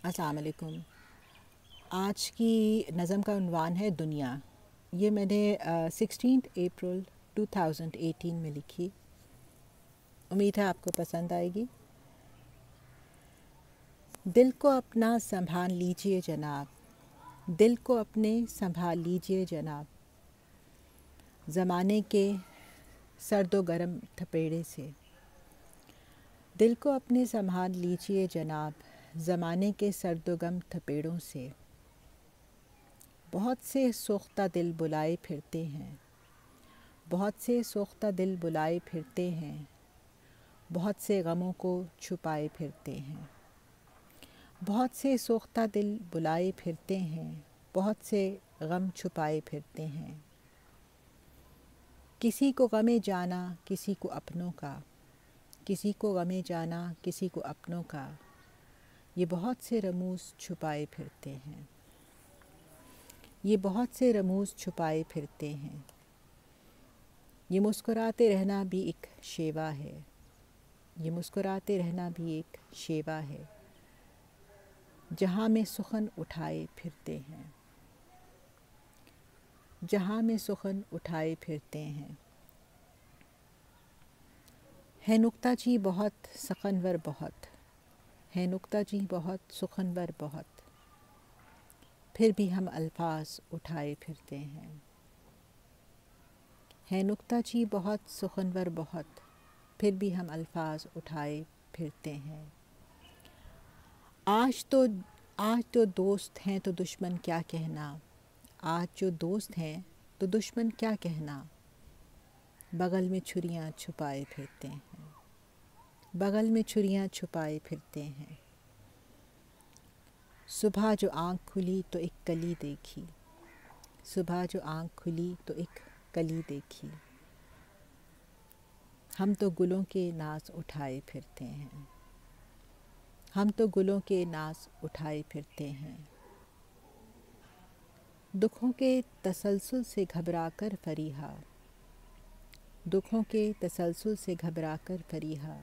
السلام علیکم۔ آج کی نظم کا عنوان ہے دنیا۔ یہ میں نے 16 اپریل 2018 میں لکھی۔ امید ہے آپ کو پسند آئے گی۔ دل کو اپنا سنبھال لیجئے جناب، دل کو اپنے سنبھال لیجئے جناب، زمانے کے سرد و گرم تھپیڑے سے۔ دل کو اپنے سنبھال لیجئے جناب، زمانے کے سرد و گم تھپیڑوں سے۔ بہت سے سوختہ دل بلائے پھرتے ہیں، بہت سے سوختہ دل بلائے پھرتے ہیں، بہت سے غموں کو چھپائے پھرتے ہیں۔ بہت سے سوختہ دل بلائے پھرتے ہیں، بہت سے غم چھپائے پھرتے ہیں۔ کسی کو غم جانا کسی کو اپنوں کا، کسی کو غم جانا کسی کو اپنوں کا، یہ بہت سے رموز چھپائے پھرتے ہیں، یہ بہت سے رموز چھپائے پھرتے ہیں۔ یہ مسکراتے رہنا بھی ایک شیوا ہے، یہ مسکراتے رہنا بھی ایک شیوا ہے، جہاں میں سخن اٹھائے پھرتے ہیں، جہاں میں سخن اٹھائے پھرتے ہیں۔ ہے نکتہ چی بہت سخنور بہت، ہے نکتہ چی بہت سخنور بہت، پھر بھی ہم الفاظ اٹھائے پھرتے ہیں۔ ہے نکتہ چی بہت سخنور بہت، پھر بھی ہم الفاظ اٹھائے پھرتے ہیں۔ آج تو دوست ہیں تو دشمن کیا کہنا، آج جو دوست ہیں تو دشمن کیا کہنا، بغل میں چھریاں چھپائے پھرتے ہیں، بغل میں چھریاں چھپائے پھرتے ہیں۔ صبح جو آنکھ کھلی تو ایک کلی دیکھی، صبح جو آنکھ کھلی تو ایک کلی دیکھی، ہم تو گلوں کے ناز اٹھائے پھرتے ہیں، ہم تو گلوں کے ناز اٹھائے پھرتے ہیں۔ دکھوں کے تسلسل سے گھبرا کر فریحا، دکھوں کے تسلسل سے گھبرا کر فریحا،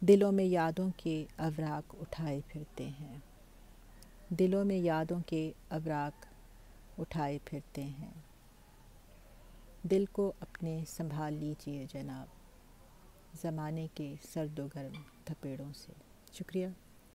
دلوں میں یادوں کے اوراق اٹھائے پھرتے ہیں، دلوں میں یادوں کے اوراق اٹھائے پھرتے ہیں۔ دل کو اپنے سنبھال لیجئے جناب، زمانے کے سرد و گرم تھپیڑوں سے۔ شکریہ۔